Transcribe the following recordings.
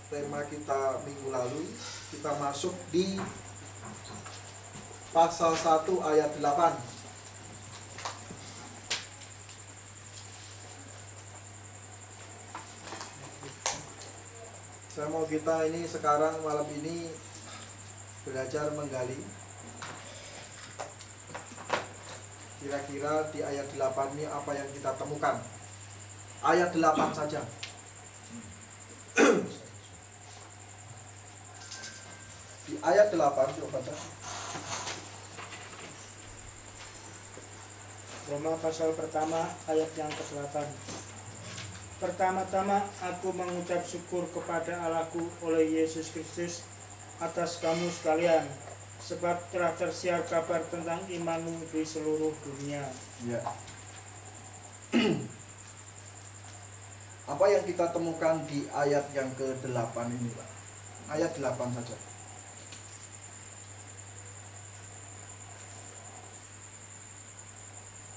tema kita minggu lalu, kita masuk di pasal 1 ayat 8. Saya mau kita ini sekarang malam ini belajar menggali kira-kira di ayat 8 ini apa yang kita temukan. Ayat 8 saja. Di ayat 8 coba baca. Roma pasal pertama ayat yang ke-8. Pertama-tama aku mengucap syukur kepada Allahku oleh Yesus Kristus atas kamu sekalian, sebab telah tersiar kabar tentang imanmu di seluruh dunia. Ya. Apa yang kita temukan di ayat yang ke-8 ini, Pak? Ayat 8 saja.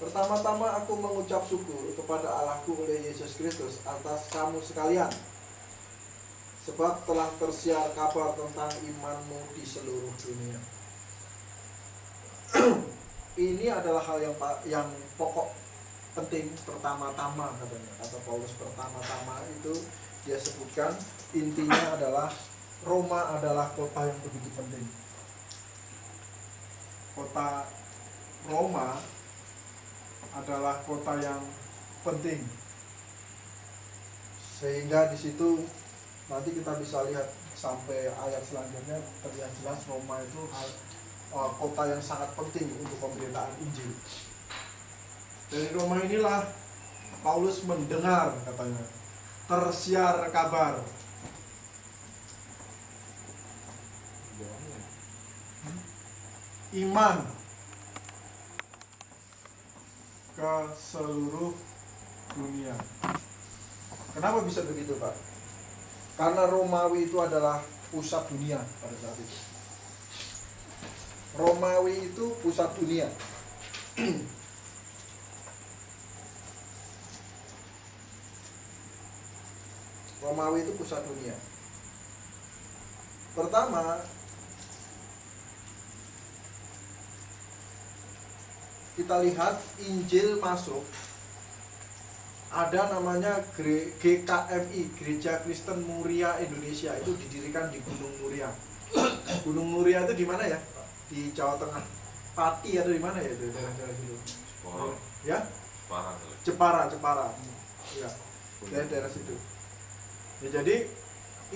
Pertama-tama aku mengucap syukur kepada Allahku oleh Yesus Kristus atas kamu sekalian, sebab telah tersiar kabar tentang imanmu di seluruh dunia. Ini adalah hal yang pokok, penting, pertama-tama katanya. Kata Paulus pertama-tama itu dia sebutkan intinya adalah Roma adalah kota yang begitu penting. Kota Roma adalah kota yang penting, sehingga di situ nanti kita bisa lihat sampai ayat selanjutnya terlihat jelas Roma itu kota yang sangat penting untuk pemberitaan Injil. Dari Roma inilah Paulus mendengar, katanya, tersiar kabar. Iman ke seluruh dunia. Kenapa bisa begitu, Pak? Karena Romawi itu adalah pusat dunia pada saat itu. Romawi itu pusat dunia. Romawi itu pusat dunia. Pertama, kita lihat Injil masuk, ada namanya GKMI, Gereja Kristen Muria Indonesia, itu didirikan di Gunung Muria. Gunung Muria itu di mana ya? Di Jawa Tengah. Pati atau di mana ya itu daerah-daerah itu? Ya? Jepara. Ya, daerah situ. Ya, jadi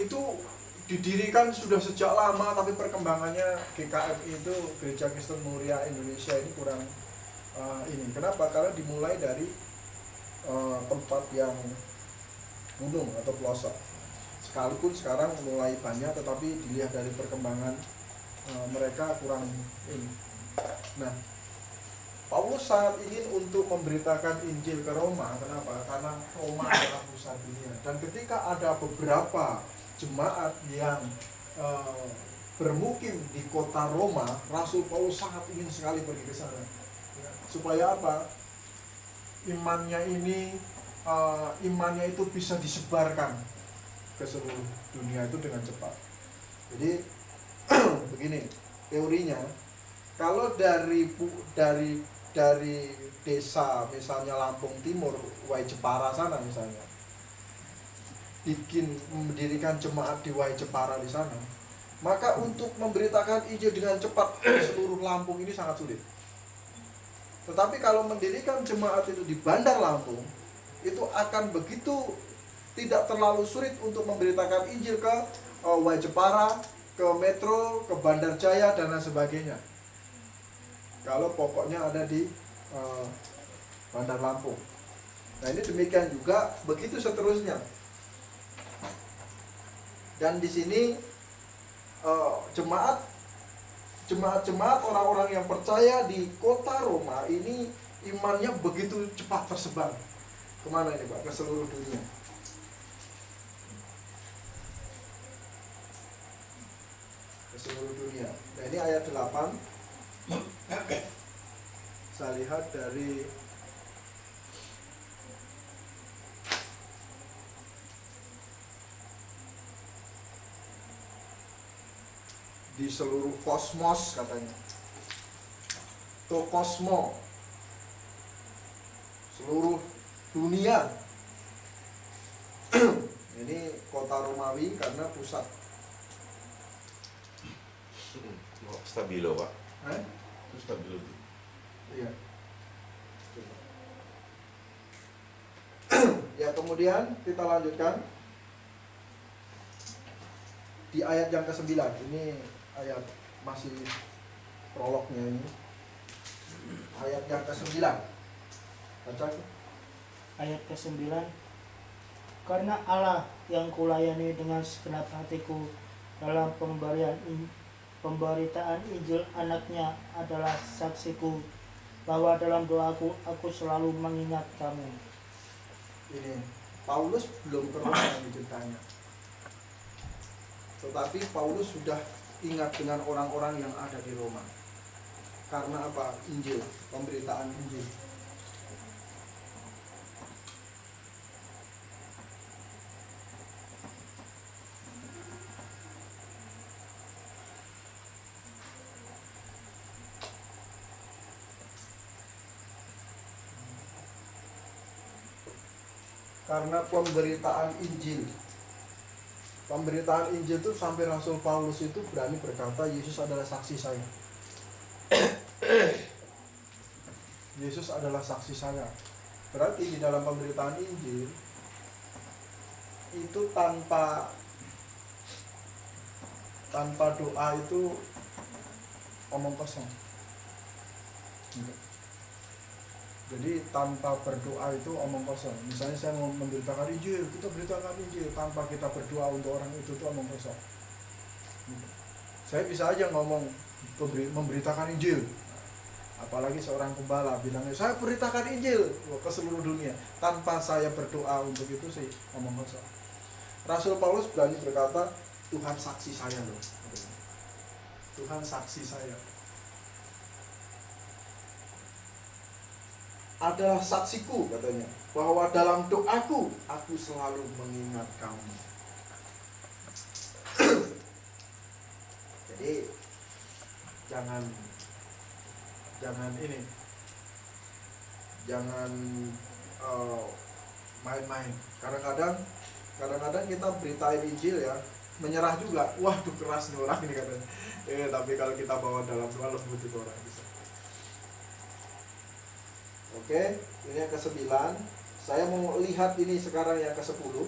itu didirikan sudah sejak lama, tapi perkembangannya GKMI itu Gereja Kristen Muria Indonesia ini kurang ini. Kenapa? Karena dimulai dari tempat yang gunung atau pelosok. Sekalipun sekarang mulai banyak, tetapi dilihat dari perkembangan mereka kurang ini. Nah, Paulus sangat ingin untuk memberitakan Injil ke Roma. Kenapa? Karena Roma adalah pusat dunia. Dan ketika ada beberapa jemaat yang bermukim di kota Roma, Rasul Paulus sangat ingin sekali pergi ke sana. Supaya apa? Imannya itu bisa disebarkan ke seluruh dunia itu dengan cepat. Jadi begini teorinya, kalau dari desa misalnya Lampung Timur, Wai Jepara sana misalnya, mendirikan jemaat di Wai Jepara di sana, maka untuk memberitakan Injil dengan cepat ke seluruh Lampung ini sangat sulit. Tetapi kalau mendirikan jemaat itu di Bandar Lampung, itu akan begitu tidak terlalu sulit untuk memberitakan Injil ke Wai Jepara, ke Metro, ke Bandar Jaya, dan lain sebagainya. Kalau pokoknya ada di Bandar Lampung. Nah, ini demikian juga, begitu seterusnya. Dan di sini jemaat orang-orang yang percaya di kota Roma ini imannya begitu cepat tersebar. Kemana ini, Pak? Ke seluruh dunia. Ke seluruh dunia. Nah, ini ayat 8. Saya lihat dari di seluruh kosmos katanya. To kosmo, seluruh dunia. Ini kota Romawi karena pusat. Stabilo, Pak. Eh? Itu stabilo. Iya. Ya, kemudian kita lanjutkan di ayat yang ke-9. Ini ayat masih prolognya ini. Ayat yang ke-9. Baca. Ayat ke-9. Karena Allah yang kulayani dengan segenap hatiku dalam pemberitaan Injil anaknya adalah saksiku bahwa dalam doaku aku selalu mengingat kamu. Ini Paulus belum ke Roma ini ceritanya. Tetapi Paulus sudah ingat dengan orang-orang yang ada di Roma. Karena apa? Injil, pemberitaan Injil. Karena pemberitaan Injil. Pemberitaan Injil itu sampai Rasul Paulus itu berani berkata Yesus adalah saksi saya. Yesus adalah saksi saya. Berarti di dalam pemberitaan Injil itu tanpa doa itu omong kosong. Jadi tanpa berdoa itu omong kosong. Misalnya saya mau memberitakan Injil, kita beritakan Injil tanpa kita berdoa untuk orang itu omong kosong. Saya bisa aja ngomong memberitakan Injil. Apalagi seorang gembala bilangnya saya beritakan Injil ke seluruh dunia. Tanpa saya berdoa untuk itu sih omong kosong. Rasul Paulus berani berkata Tuhan saksi saya loh. Tuhan saksi saya. Adalah saksiku katanya bahwa dalam doaku aku selalu mengingat kamu. Jadi jangan main-main. Kadang-kadang kita beritain Injil ya, menyerah juga. Waduh keras nih orang ini katanya. Tapi kalau kita bawa dalam doa lembut itu orang bisa. Oke, ini yang ke-9. Saya mau lihat ini sekarang yang ke-10.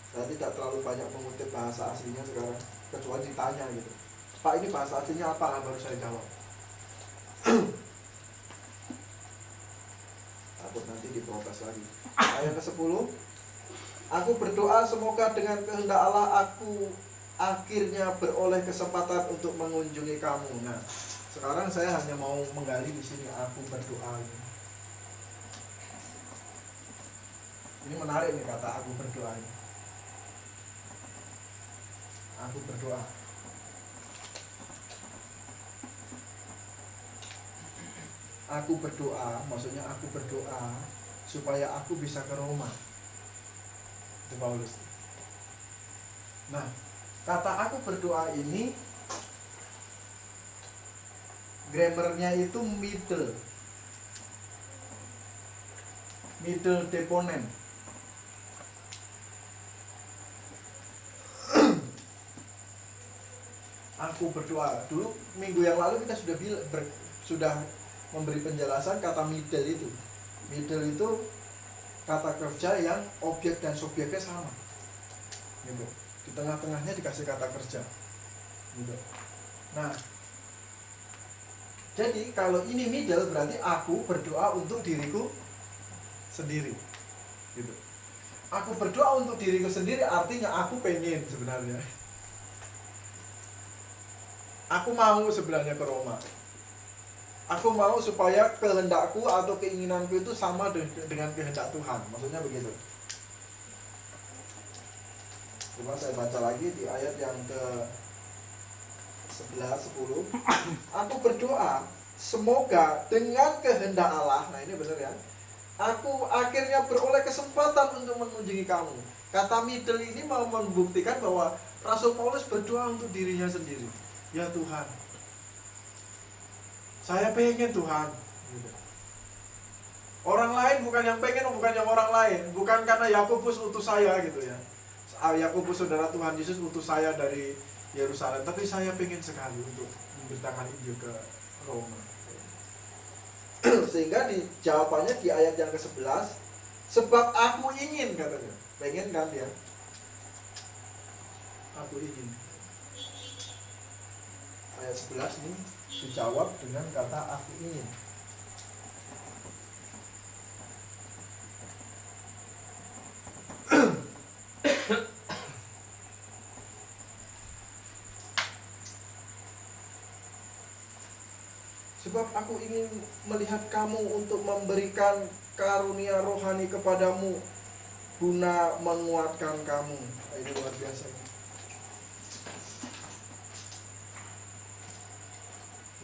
Saya tidak terlalu banyak mengutip bahasa aslinya sekarang, kecuali ditanya gitu. Pak, ini bahasa aslinya apa? Baru saya jawab. Takut nanti diprotes lagi. Ayat ke-10. Aku berdoa semoga dengan kehendak Allah aku akhirnya beroleh kesempatan untuk mengunjungi kamu. Nah, sekarang saya hanya mau menggali di sini aku berdoa. Ini menarik nih kata aku berdoa ini. Aku berdoa. Aku berdoa, maksudnya aku berdoa supaya aku bisa ke Roma. Itu Paulus. Nah, kata aku berdoa ini grammarnya itu middle deponent. Aku berdoa. Dulu minggu yang lalu kita sudah memberi penjelasan kata middle itu. Middle itu kata kerja yang objek dan subjeknya sama. Gitu. Di tengah-tengahnya dikasih kata kerja. Gitu. Nah, jadi kalau ini middle berarti aku berdoa untuk diriku sendiri. Gitu. Aku berdoa untuk diriku sendiri artinya aku pengen sebenarnya. Aku mau sebenarnya ke Roma. Aku mau supaya kehendakku atau keinginanku itu sama dengan kehendak Tuhan. Maksudnya begitu. Coba saya baca lagi di ayat yang ke 11-10. Aku berdoa semoga dengan kehendak Allah, nah ini benar ya, aku akhirnya beroleh kesempatan untuk mengunjungi kamu. Kata middle ini mau membuktikan bahwa Rasul Paulus berdoa untuk dirinya sendiri. Ya Tuhan, saya pengen Tuhan. Gitu. Orang lain bukan yang pengen, bukan yang orang lain. Bukan karena Yakobus utus saya gitu ya. Yakobus saudara Tuhan Yesus utus saya dari Yerusalem. Tapi saya pengen sekali untuk memberitakan Injil ke Roma. Sehingga di jawabannya di ayat yang ke-11, sebab aku ingin katanya. Pengen kan dia? Aku ingin. Ayat 11 ini dijawab dengan kata aku ingin. Sebab aku ingin melihat kamu untuk memberikan karunia rohani kepadamu guna menguatkan kamu. Ini luar biasa.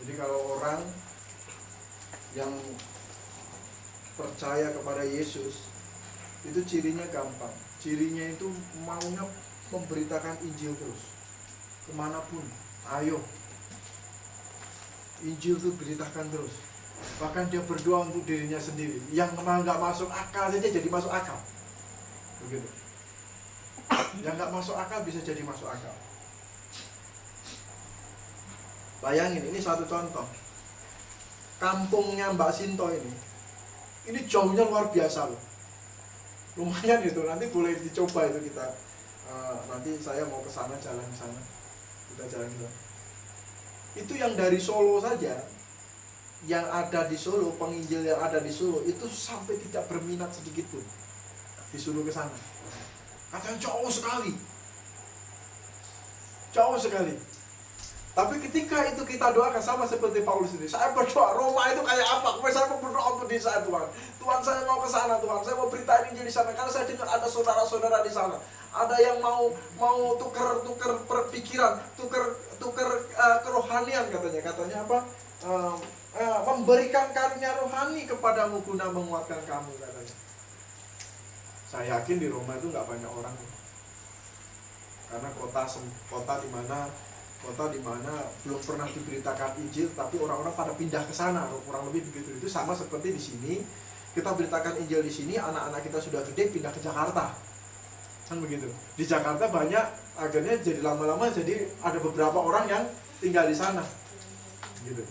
Jadi kalau orang yang percaya kepada Yesus, itu cirinya gampang. Cirinya itu maunya memberitakan Injil terus, kemanapun. Ayo, Injil itu beritakan terus. Bahkan dia berdoa untuk dirinya sendiri. Yang memang nggak masuk akal saja jadi masuk akal. Begitu. Yang nggak masuk akal bisa jadi masuk akal. Bayangin, ini satu contoh. Kampungnya Mbak Sinto ini jauhnya luar biasa loh. Lumayan itu, nanti boleh dicoba itu kita. Nanti saya mau ke sana, jalan ke sana. Kita jalan ke sana. Itu yang dari Solo saja, yang ada di Solo, penginjil yang ada di Solo itu sampai tidak berminat sedikit pun disuruh ke sana. Katanya jauh sekali. Jauh sekali. Tapi ketika itu kita doakan sama seperti Paulus ini. Saya berdoa, Roma itu kayak apa? Saya mau berdoa untuk di sana Tuhan. Tuhan, saya mau ke sana Tuhan. Saya mau beritain Injil di sana karena saya dengar ada saudara-saudara di sana. Ada yang mau tuker perpikiran, tuker kerohanian katanya apa? Memberikan karunia rohani kepadamu guna menguatkan kamu katanya. Saya yakin di Roma itu nggak banyak orang, karena kota di mana belum pernah diberitakan Injil, tapi orang-orang pada pindah ke sana, kurang lebih begitu. Itu sama seperti di sini, kita beritakan Injil di sini, anak-anak kita sudah gede pindah ke Jakarta, kan begitu. Di Jakarta banyak, akhirnya jadi lama-lama jadi ada beberapa orang yang tinggal di sana, gitu.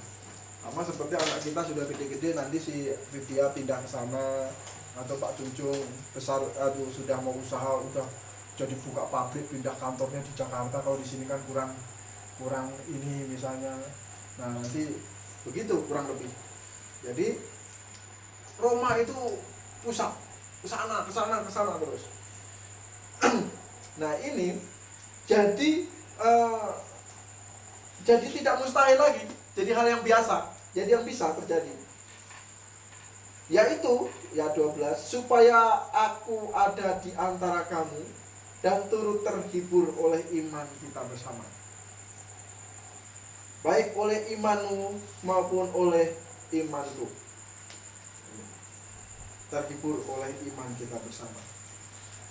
Sama seperti anak kita sudah gede-gede, nanti si Vivia pindah ke sana, atau Pak Cuncung besar, sudah mau usaha, udah jadi buka pabrik, pindah kantornya di Jakarta. Kalau di sini kan kurang ini misalnya. Nah nanti begitu kurang lebih. Jadi Roma itu pusat, kesana terus. Nah ini jadi tidak mustahil lagi, jadi hal yang biasa, jadi yang bisa terjadi. Yaitu ya 12, supaya aku ada di antara kamu dan turut terhibur oleh iman kita bersama, baik oleh imanmu maupun oleh imanku. Terhibur oleh iman kita bersama,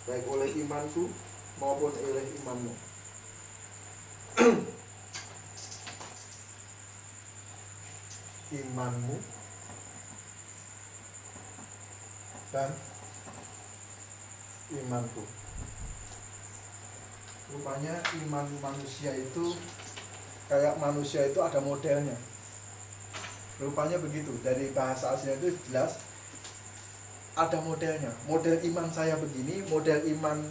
baik oleh imanku maupun oleh imanmu. Imanmu dan imanku. Rupanya iman manusia itu kayak manusia itu ada modelnya. Rupanya begitu. Dari bahasa aslinya itu jelas ada modelnya. Model iman saya begini, model iman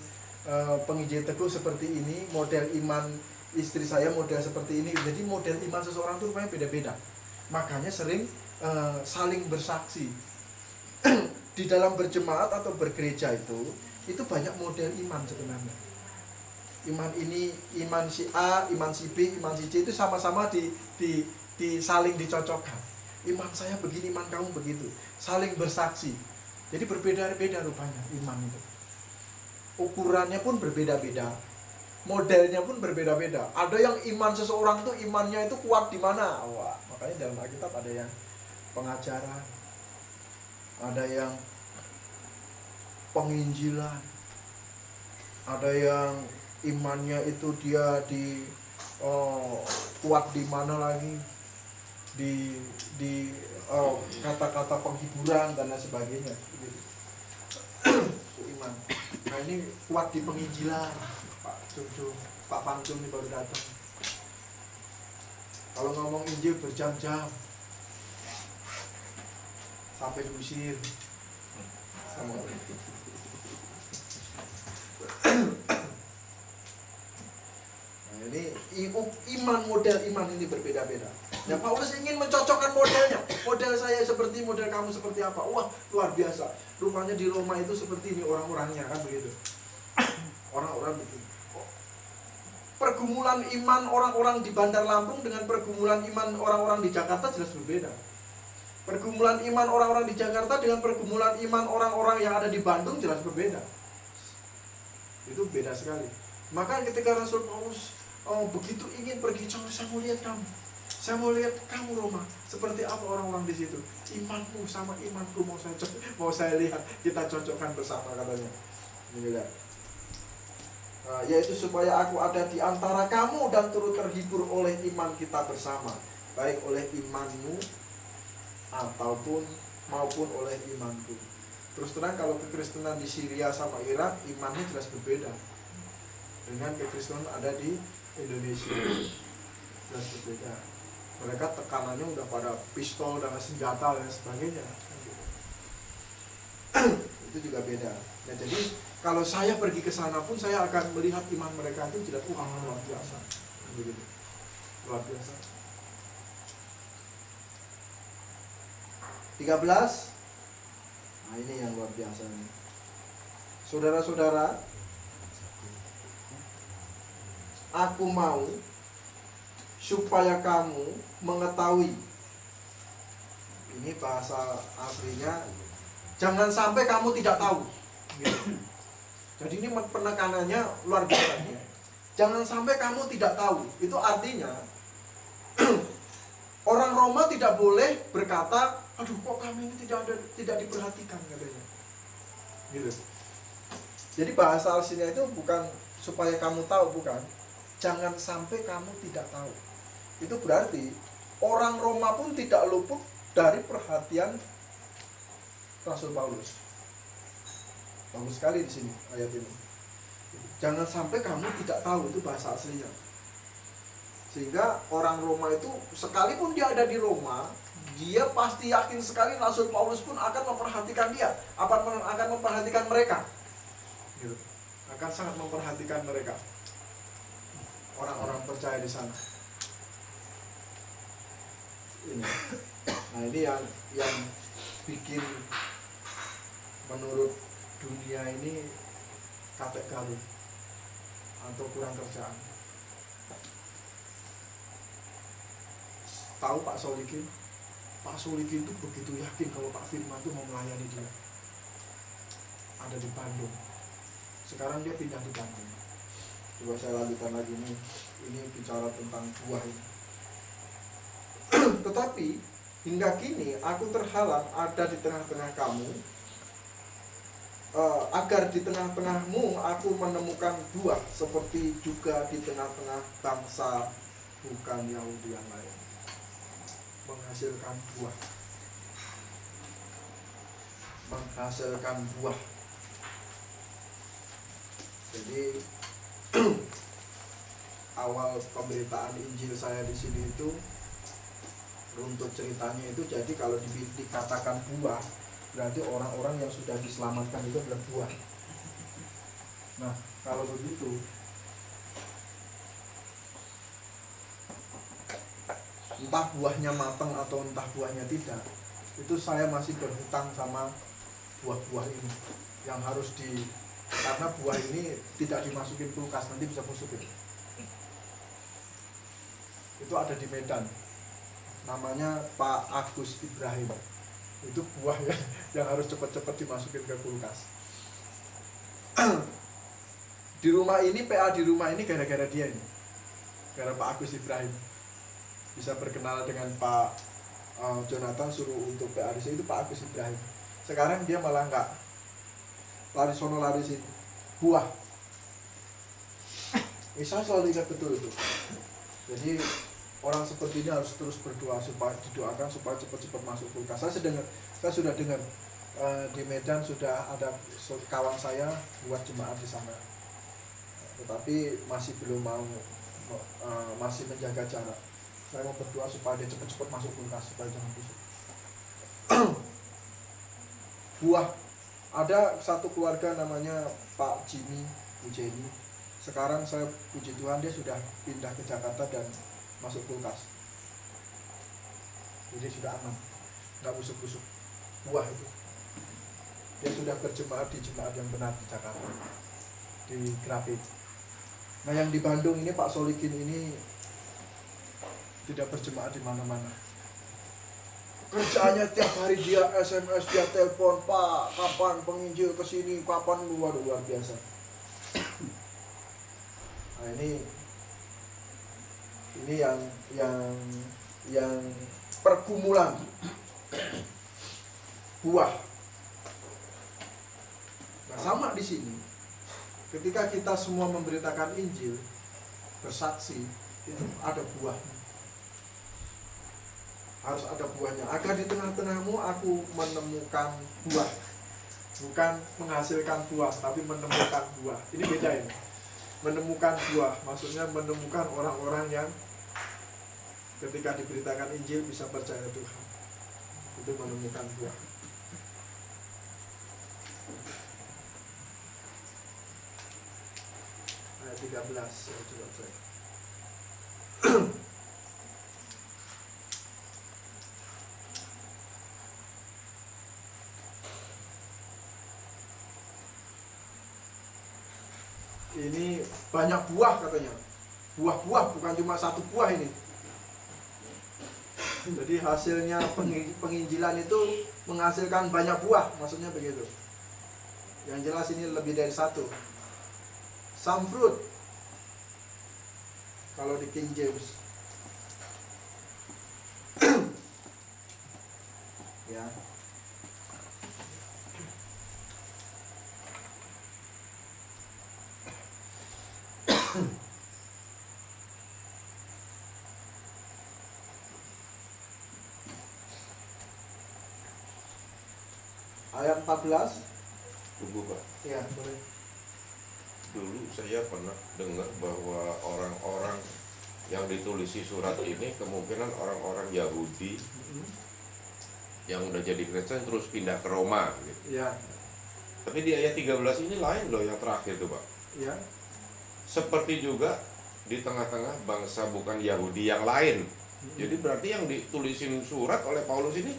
penginjil teguh seperti ini, model iman istri saya model seperti ini. Jadi model iman seseorang itu rupanya beda-beda. Makanya sering saling bersaksi. Di dalam berjemaat atau bergereja itu banyak model iman sebenarnya. Iman ini, iman si A, iman si B, iman si C itu sama-sama di saling dicocokkan. Iman saya begini, iman kamu begitu. Saling bersaksi. Jadi berbeda-beda rupanya iman itu. Ukurannya pun berbeda-beda. Modelnya pun berbeda-beda. Ada yang iman seseorang tuh imannya itu kuat di mana? Wah, makanya dalam Alkitab ada yang pengajaran, ada yang penginjilan, ada yang imannya itu dia di kuat di mana lagi, di kata-kata penghiburan dan lain sebagainya gitu. Itu iman. Nah ini kuat di penginjilan. Pak Pantun ini baru datang. Kalau ngomong Injil berjam-jam sampai diusir sama orang. Nah ini iman, model iman ini berbeda-beda. Ya Paulus ingin mencocokkan modelnya. Model saya seperti, model kamu seperti apa. Wah luar biasa. Rupanya di Roma itu seperti ini orang-orangnya, kan begitu. Orang-orang begitu. Pergumulan iman orang-orang di Bandar Lampung dengan pergumulan iman orang-orang di Jakarta jelas berbeda. Pergumulan iman orang-orang di Jakarta dengan pergumulan iman orang-orang yang ada di Bandung jelas berbeda. Itu beda sekali. Maka ketika Rasul Paulus begitu ingin pergi jauh, saya mau lihat kamu. Saya mau lihat kamu Roma, seperti apa orang-orang di situ. Imanmu sama imanku mau saya lihat, kita cocokkan bersama katanya. Ini lihat. Yaitu supaya aku ada di antara kamu dan turut terhibur oleh iman kita bersama, baik oleh imanmu maupun oleh imanku. Terus terang kalau kekristenan di Syria sama Irak imannya jelas berbeda dengan kekristenan ada di Indonesia, jelas berbeda. Mereka tekanannya udah pada pistol dan senjata dan sebagainya. Itu juga beda. Nah, jadi kalau saya pergi ke sana pun saya akan melihat iman mereka itu jelas luar biasa. Begitu. Luar biasa. 13. Nah, ini yang luar biasa ini. Saudara-saudara, aku mau supaya kamu mengetahui. Ini bahasa aslinya, jangan sampai kamu tidak tahu. Gitu. Jadi ini penekanannya luar biasa. Jangan sampai kamu tidak tahu. Itu artinya orang Roma tidak boleh berkata, aduh kok kami ini tidak diperhatikan katanya. Gitu. Jadi bahasa aslinya itu bukan supaya kamu tahu, bukan. Jangan sampai kamu tidak tahu. Itu berarti orang Roma pun tidak luput dari perhatian Rasul Paulus. Bagus sekali di sini ayat ini. Jangan sampai kamu tidak tahu, itu bahasa aslinya. Sehingga orang Roma itu sekalipun dia ada di Roma, dia pasti yakin sekali Rasul Paulus pun akan memperhatikan dia, akan memperhatikan mereka. Gitu. Akan sangat memperhatikan mereka. Orang-orang percaya di sana. Ini. Nah, ini yang bikin menurut dunia ini katek gawe atau kurang kerjaan. Tahu Pak Solikin? Pak Solikin itu begitu yakin kalau Pak Firman itu mau melayani dia. Ada di Bandung. Sekarang dia pindah di Bandung. Coba saya lanjutkan lagi nih. Ini bicara tentang buah ini. Tetapi hingga kini aku terhalang ada di tengah-tengah kamu, agar di tengah-tengahmu aku menemukan buah seperti juga di tengah-tengah bangsa bukan Yahudi yang lain. Menghasilkan buah. Menghasilkan buah. Jadi awal pemberitaan Injil saya di sini itu, runtut ceritanya itu, jadi kalau dikatakan buah berarti orang-orang yang sudah diselamatkan itu adalah buah. Nah, kalau begitu entah buahnya matang atau entah buahnya tidak, itu saya masih berhutang sama buah-buah ini yang harus karena buah ini tidak dimasukin kulkas, nanti bisa busuk itu. Itu ada di Medan, namanya Pak Agus Ibrahim. Itu buah yang harus cepat-cepat dimasukin ke kulkas. Di rumah ini, PA di rumah ini gara-gara dia ini, gara Pak Agus Ibrahim bisa berkenalan dengan Pak Jonathan, suruh untuk PA di sini, itu Pak Agus Ibrahim. Sekarang dia malah lari sono lari sini. Buah. Saya selalu ingat betul itu. Jadi orang seperti ini harus terus berdoa supaya didoakan supaya cepat-cepat masuk kulkas. Saya sudah dengar di Medan sudah ada kawan saya buat jemaat di sana, tetapi masih belum mau, masih menjaga jarak. Saya mau berdoa supaya dia cepat-cepat masuk kulkas supaya jangan busuk. Buah, ada satu keluarga namanya Pak Jimmy Ujeni. Sekarang saya puji Tuhan dia sudah pindah ke Jakarta dan masuk kulkas. Jadi sudah aman, nggak busuk-busuk. Buah itu. Dia sudah berjemaat di jemaat yang benar di Jakarta, di Grafik. Nah yang di Bandung ini Pak Solikin ini tidak berjemaat di mana-mana. Kerjaannya tiap hari dia SMS, dia telepon, Pak, kapan penginjil ke sini, kapan luar biasa. Nah ini yang pergumulan buah. Nah, sama di sini. Ketika kita semua memberitakan Injil, bersaksi, itu ada buah. Harus ada buahnya. Agar di tengah-tengahmu aku menemukan buah. Bukan menghasilkan buah, tapi menemukan buah. Ini beda ini. Menemukan buah, maksudnya menemukan orang-orang yang ketika diberitakan Injil bisa percaya Tuhan. Itu menemukan buah. Ayat 13, saya coba cek. Ini banyak buah katanya. Buah-buah, bukan cuma satu buah ini. Jadi hasilnya penginjilan itu menghasilkan banyak buah, maksudnya begitu. Yang jelas ini lebih dari satu. Some fruit. Kalau di King James. Ya. Ayat 14. Tunggu Pak. Ya, boleh. Dulu saya pernah dengar bahwa orang-orang yang ditulisi surat ini kemungkinan orang-orang Yahudi yang udah jadi Kristen terus pindah ke Roma gitu. Ya. Tapi di ayat 13 ini lain loh yang terakhir tuh Pak. Ya. Seperti juga di tengah-tengah bangsa bukan Yahudi yang lain. Jadi berarti yang ditulisin surat oleh Paulus ini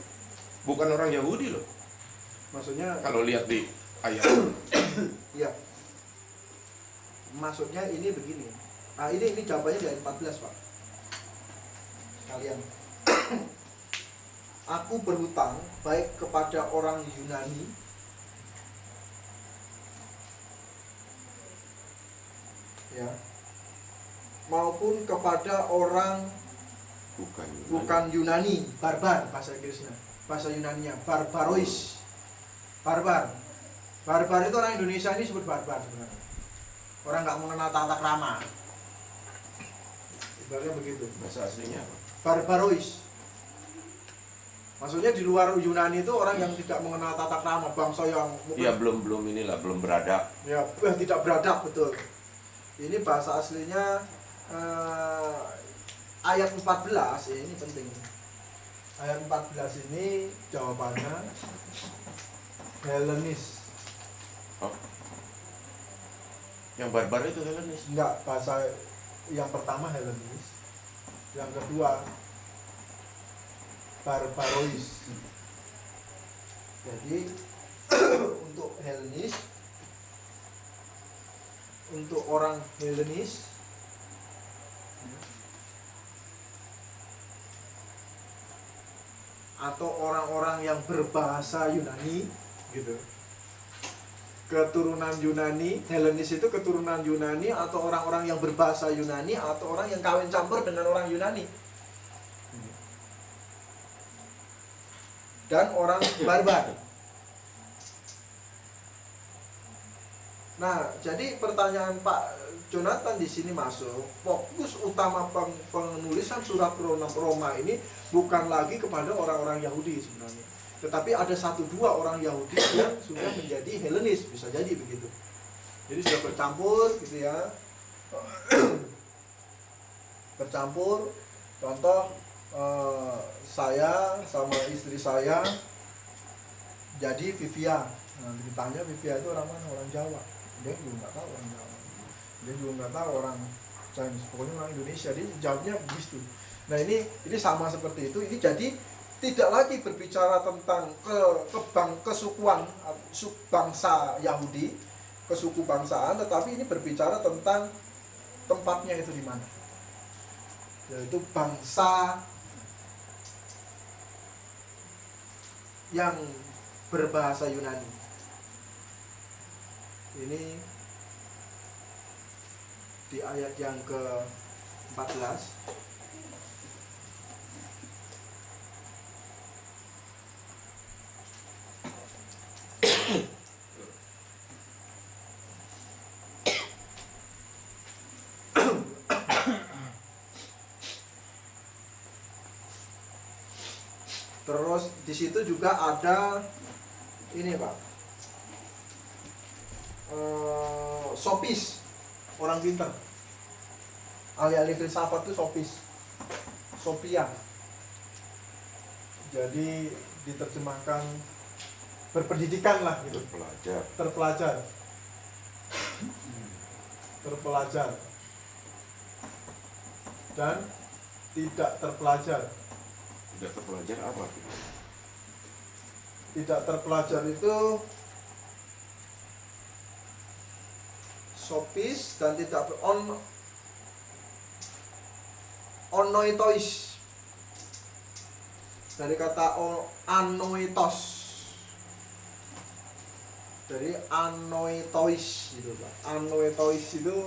bukan orang Yahudi loh. Maksudnya Kalau lihat di ayat ya. Maksudnya ini begini. Nah, ini jawabannya dari 14, Pak. Kalian. Aku berhutang baik kepada orang Yunani ya, maupun kepada orang bukan Yunani, barbar bahasa Inggrisnya. Bahasa Yunaninya barbarois. Barbar. Barbar itu orang Indonesia ini sebut barbar sebenarnya. Orang nggak mengenal tata krama. Ibaratnya begitu. bahasa aslinya apa? Barbarois. Maksudnya di luar Yunani itu orang yang tidak mengenal tata krama, bangsa yang Ya belum beradab. ya tidak beradab, betul. Ini bahasa aslinya ayat 14 ini penting. Ayat 14 ini jawabannya Helenis. Oh. Yang barbar itu Helenis. Enggak, bahasa yang pertama Helenis. Yang kedua barbarois. Jadi untuk Helenis, untuk orang Helenis atau orang-orang yang berbahasa Yunani gitu. Keturunan Yunani, Helenis itu keturunan Yunani atau orang-orang yang berbahasa Yunani atau orang yang kawin campur dengan orang Yunani. Dan orang barbar. Nah, jadi pertanyaan Pak Jonathan di sini masuk, fokus utama penulisan surat Roma ini bukan lagi kepada orang-orang Yahudi sebenarnya, tetapi ada 1-2 orang Yahudi yang sudah menjadi Helenis, bisa jadi begitu. Jadi sudah bercampur gitu ya. Bercampur. Contoh saya sama istri saya jadi Vivia. Nah, ditanya Vivia itu orang mana? Orang Jawa. Dia juga nggak tahu orang Jawa. Dia juga nggak tahu orang Chinese. Pokoknya orang Indonesia. Dia jawabnya begitu. Nah ini sama seperti itu. Ini jadi tidak lagi berbicara tentang kesukuan bangsa Yahudi, kesuku bangsaan, tetapi ini berbicara tentang tempatnya itu di mana. Yaitu bangsa yang berbahasa Yunani. Ini di ayat yang ke-14. Terus di situ juga ada ini Pak, sopis, orang pintar. Ahli-ahli filsafat itu sopis, Sophia. Jadi diterjemahkan berpendidikan lah gitu. Terpelajar dan tidak terpelajar. Tidak terpelajar apa? Tidak terpelajar itu sopis dan tidak onoitois, dari kata anoitos, dari anoitois gitu Pak. Anoitois itu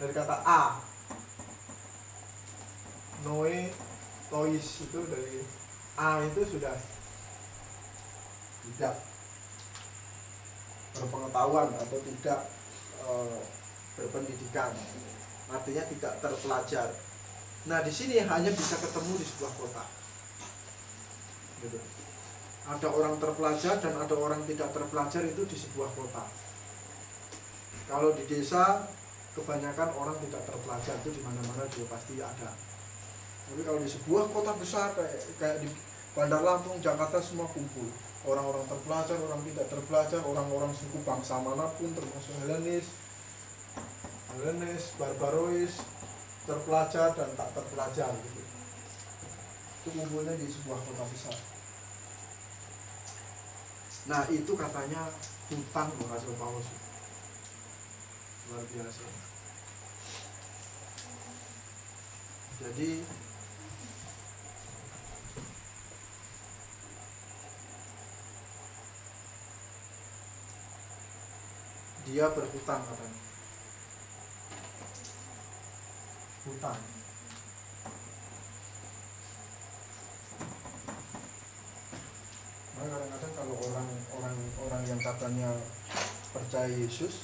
dari kata a. Noetois itu dari a, itu sudah tidak berpengetahuan atau tidak berpendidikan, artinya tidak terpelajar. Nah di sini hanya bisa ketemu di sebuah kota. Gitu. Ada orang terpelajar dan ada orang tidak terpelajar itu di sebuah kota. Kalau di desa kebanyakan orang tidak terpelajar itu di mana-mana juga pasti ada. Tapi kalau di sebuah kota besar kayak di Bandar Lampung, Jakarta, semua kumpul. Orang-orang terpelajar, orang tidak terpelajar, orang-orang suku bangsa manapun termasuk Helenis, Barbarois, terpelajar dan tak terpelajar gitu. Itu kumpulnya di sebuah kota besar. Nah itu katanya hutan Rasul Paulus. Luar biasa. Jadi dia berhutang katanya. Hutang. Nah, kadang-kadang kalau orang yang katanya percaya Yesus,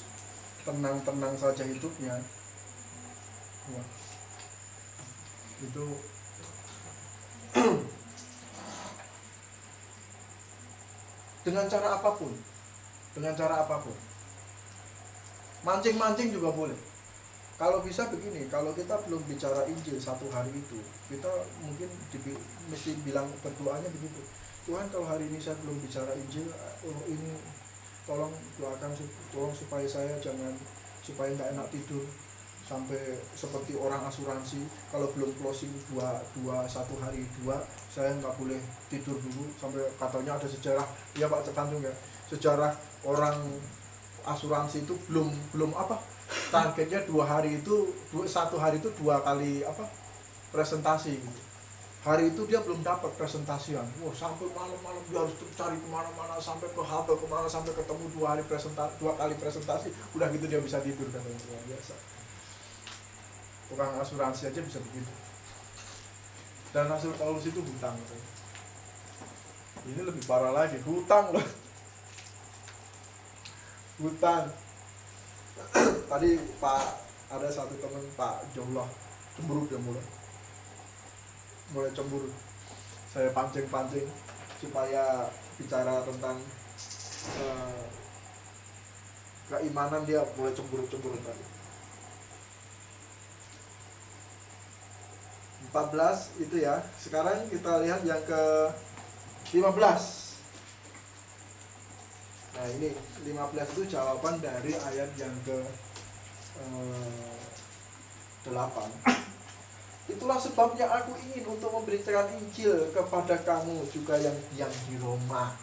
tenang-tenang saja hidupnya, wah, itu dengan cara apapun, mancing-mancing juga boleh. Kalau bisa begini, kalau kita belum bicara Injil satu hari itu, kita mungkin mesti bilang berdoanya begitu. Tuhan, kalau hari ini saya belum bicara Injil, ini tolong doakan, tolong supaya saya supaya nggak enak tidur sampai seperti orang asuransi. Kalau belum closing satu hari dua, saya nggak boleh tidur dulu sampai katanya ada sejarah. Ya Pak, tergantung ya, sejarah orang asuransi itu belum targetnya 2 hari itu, satu hari itu 2 kali presentasi gitu. Hari itu dia belum dapat presentasian, sampai malam-malam dia harus cari kemana-mana, sampai ke halte kemana, sampai ketemu 2 kali presentasi, udah gitu dia bisa tidur, katanya. Luar biasa. Tukang asuransi aja bisa begitu. Dan Rasul Paulus itu hutang katanya. Ini lebih parah lagi, hutang loh. Hutan. Tadi Pak, ada satu teman Pak Jomlah, cemburu dia mulai cemburu. Saya pancing-pancing supaya bicara tentang keimanan, dia mulai cemburu tadi. 14 itu ya. Sekarang kita lihat yang ke 15. Nah ini 15 itu jawaban dari ayat yang ke 8. Itulah sebabnya aku ingin untuk memberitakan Injil kepada kamu juga yang diam di Roma.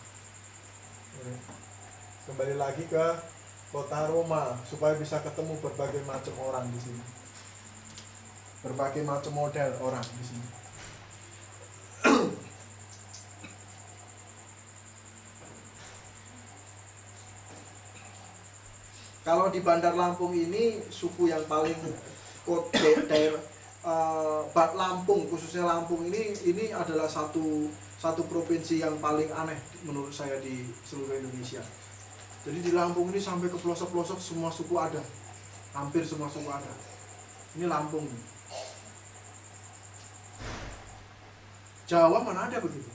Kembali lagi ke kota Roma supaya bisa ketemu berbagai macam orang di sini. Berbagai macam model orang di sini. Kalau di Bandar Lampung ini suku yang paling Lampung, khususnya Lampung ini adalah satu provinsi yang paling aneh menurut saya di seluruh Indonesia. Jadi di Lampung ini sampai ke pelosok-pelosok semua suku ada, hampir semua suku ada. Ini Lampung. Jawa mana ada begitu?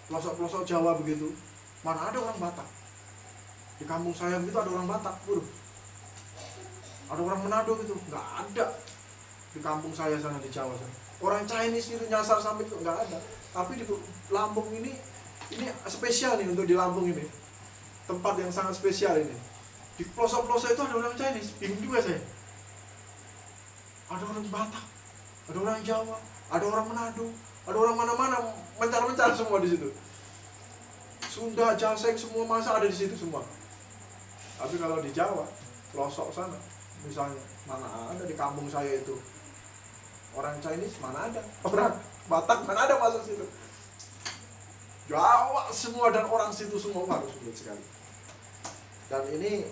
Pelosok-pelosok Jawa begitu, mana ada orang Batak? Di kampung saya begitu ada orang Batak, ada orang Manado gitu, nggak ada. Di kampung saya sana di Jawa sana. Orang Chinese itu nyasar sampai itu nggak ada. Tapi di Lampung ini spesial nih untuk di Lampung ini. Tempat yang sangat spesial ini. Di pelosok-pelosok itu ada orang Chinese, bingung juga saya. Ada orang Batak, ada orang Jawa, ada orang Manado, ada orang mana-mana mencar-mencar semua di situ. Sunda, Jaseng semua masa ada di situ semua. Tapi kalau di Jawa, pelosok sana, misalnya mana ada di kampung saya itu orang Chinese, mana ada orang Batak, mana ada masuk situ. Jawa semua dan orang situ semua harus sulit sekali. Dan ini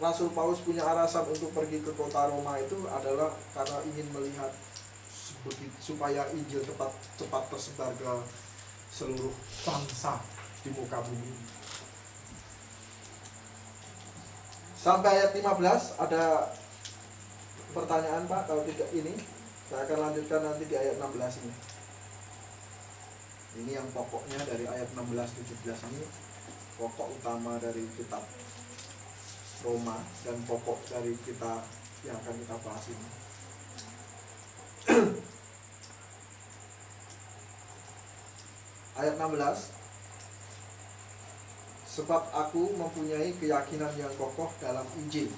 Rasul Paulus punya alasan untuk pergi ke kota Roma itu adalah karena ingin melihat supaya Injil cepat tersebar ke seluruh bangsa di muka bumi. Sampai ayat 15 ada pertanyaan Pak? Kalau tidak ini saya akan lanjutkan nanti di ayat 16 ini. Ini yang pokoknya dari ayat 16-17 ini, pokok utama dari kitab Roma dan pokok dari kita yang akan kita bahas ini. Ayat 16. Sebab aku mempunyai keyakinan yang kokoh dalam Injil,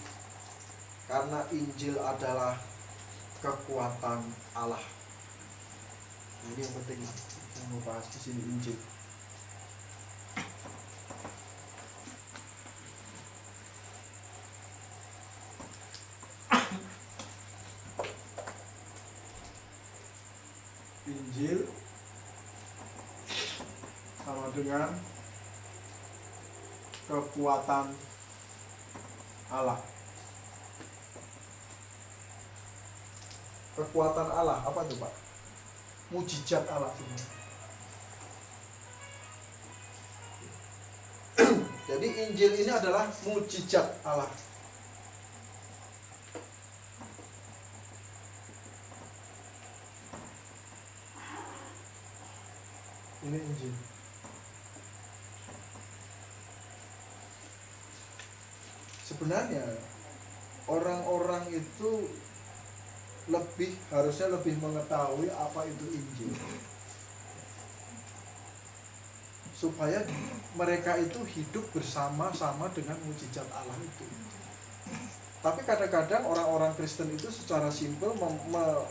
karena Injil adalah kekuatan Allah. Ini yang penting yang mau bahas di sini, Injil. Injil sama dengan kekuatan Allah. Kekuatan Allah apa itu Pak? Mujizat Allah sebenarnya. Jadi Injil ini adalah mujizat Allah. Ini Injil. Sebenarnya orang-orang itu harusnya lebih mengetahui apa itu Injil, supaya mereka itu hidup bersama-sama dengan mujizat Allah itu. Tapi kadang-kadang orang-orang Kristen itu secara simpel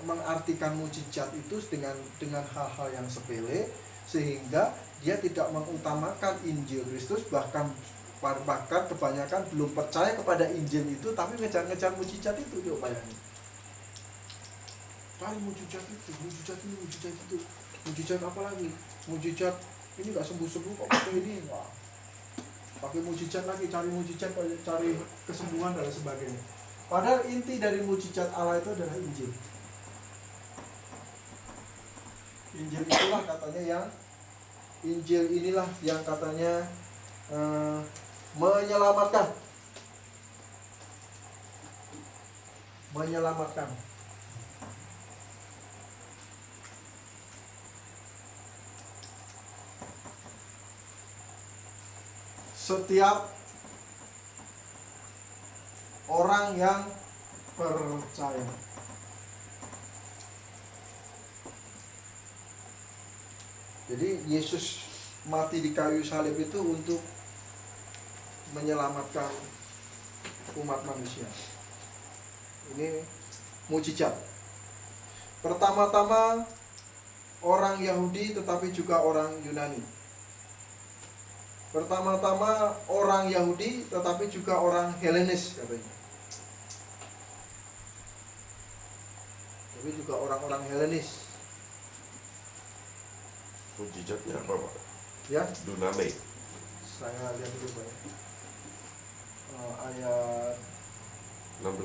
mengartikan mujizat itu dengan hal-hal yang sepele, sehingga dia tidak mengutamakan Injil Kristus, bahkan kebanyakan belum percaya kepada Injil itu, tapi ngejar-ngejar mujizat itu. Coba bayangin, cari mujizat itu, mujizat ini, mujizat itu, mujizat apa lagi, mujizat ini nggak sembuh-sembuh kok pakai ini, wah, pakai mujizat lagi, cari mujizat, cari kesembuhan dan sebagainya. Padahal inti dari mujizat Allah itu adalah Injil. Injil itulah katanya Injil inilah yang katanya menyelamatkan. menyelamatkan. Setiap orang yang percaya. Jadi Yesus mati di kayu salib itu untuk menyelamatkan umat manusia. Ini mujizat. Pertama-tama orang Yahudi tetapi juga orang Yunani. Pertama-tama orang Yahudi tetapi juga orang Helenis katanya. Tapi juga orang-orang Helenis. Mujizatnya apa, Pak? Ya, Duname. saya lihat dulu Pak. Ayat 16. 16.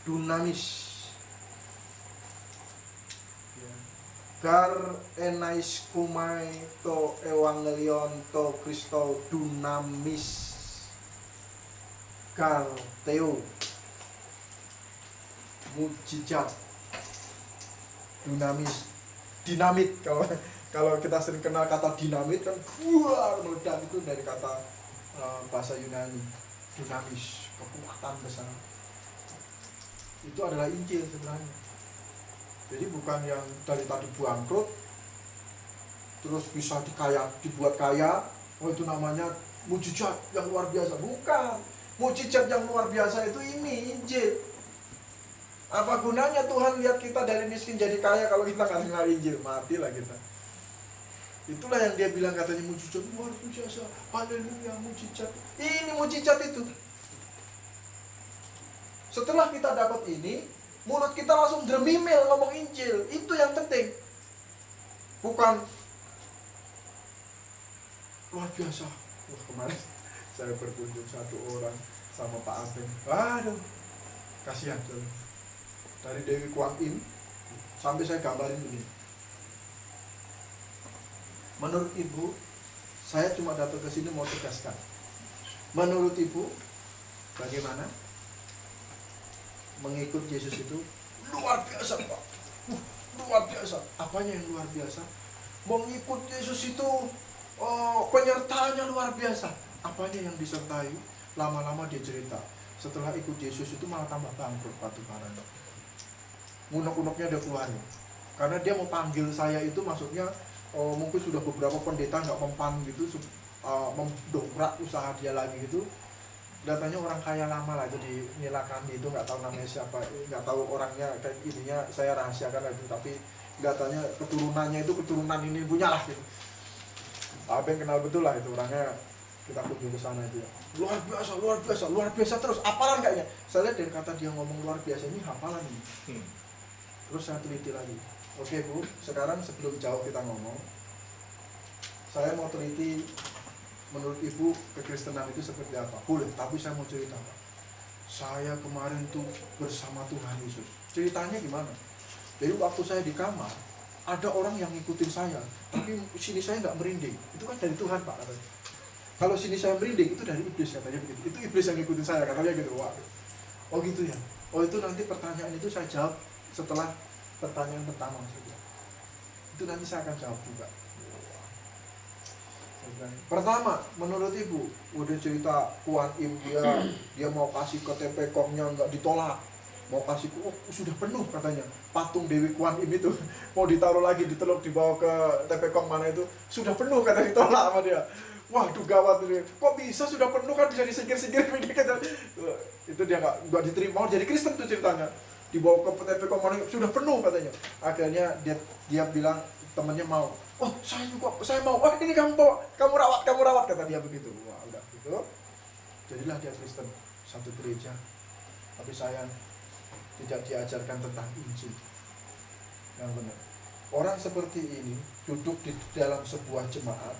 Dunamis. Gar enais kumai to evangelion to Kristo dunamis. Gar teo. Mujizat. Dunamis. Dinamit kalau kita sering kenal kata dinamit kan meledak, itu dari kata bahasa Yunani. Dunamis, kekuatan besar. Itu adalah Injil sebenarnya. Jadi bukan yang dari tadi bangkrut terus bisa dibuat kaya, oh itu namanya mujizat yang luar biasa. Bukan. Mujizat yang luar biasa itu ini Injil. Apa gunanya Tuhan lihat kita dari miskin jadi kaya kalau kita nggak kenal Injil? Matilah kita. Itulah yang dia bilang katanya mujizat luar biasa. Haleluya, mujizat. Ini mujizat itu. Setelah kita dapat ini, mulut kita langsung dremimil ngomong Injil. Itu yang penting. Bukan luar biasa. Wah, kemarin saya berkunjung satu orang sama Pak Abeng. Aduh, kasihan. Dari Dewi Kuan Im sampai saya gambarin ini. Menurut Ibu, saya cuma datang ke sini mau tegaskan. Menurut Ibu, bagaimana? Mengikut Yesus itu luar biasa, Pak. Luar biasa. Apanya yang luar biasa? Mengikut Yesus itu penyertaannya luar biasa. Apanya yang disertai? Lama-lama dia cerita, setelah ikut Yesus itu malah tambah bangkrut batu baranya. Unek-uneknya udah keluar. Karena dia mau panggil saya itu maksudnya mungkin sudah beberapa pendeta nggak mempan gitu, mendongkrak usaha dia lagi gitu. Datanya orang kaya lama lah, jadi Nila Kandi itu nggak tahu namanya siapa, nggak tahu orangnya, kayak ininya saya rahasiakan lagi, tapi datanya keturunannya itu keturunan ini punya lah gitu. Abang kenal betul lah itu orangnya, kita kunjung ke sana itu ya. Luar biasa, luar biasa, luar biasa terus. Hafalan kayaknya. Saya lihat dari kata dia ngomong luar biasa ini hafalan ini. Terus saya teliti lagi. Oke Bu, sekarang sebelum jauh kita ngomong, saya mau teliti menurut Ibu kekristenan itu seperti apa? Boleh, tapi saya mau cerita Pak. Saya kemarin tuh bersama Tuhan Yesus. Ceritanya gimana? Jadi waktu saya di kamar, ada orang yang ngikutin saya, tapi sini saya nggak merinding. Itu kan dari Tuhan Pak katanya. Kalau sini saya merinding itu dari iblis katanya begitu. Itu iblis yang ngikutin saya katanya gitu. Wah. Oh gitu ya. Oh itu nanti pertanyaan itu saya jawab setelah pertanyaan pertama saja. Itu nanti saya akan jawab juga. Pertama, menurut Ibu, udah cerita Kuan Im dia mau kasih ke TP-Komnya nggak ditolak, mau kasih sudah penuh katanya. Patung Dewi Kuan Im itu mau ditaruh lagi di teluk dibawa ke TP-Kom mana itu sudah penuh kata ditolak sama dia. Waduh gawat ini. Kok bisa sudah penuh kan bisa disingkir-singkir kata. Itu dia nggak diterima. Mau jadi Kristen tuh ceritanya. Dibawa ke TP-Kom mana sudah penuh katanya. Akhirnya dia bilang temannya mau. Oh saya juga, saya mau. Oh ini kamu rawat kata dia begitu. Wah udah gitu. Jadilah dia Kristen, satu gereja. Tapi saya tidak diajarkan tentang Injil yang benar. Orang seperti ini duduk di dalam sebuah jemaat,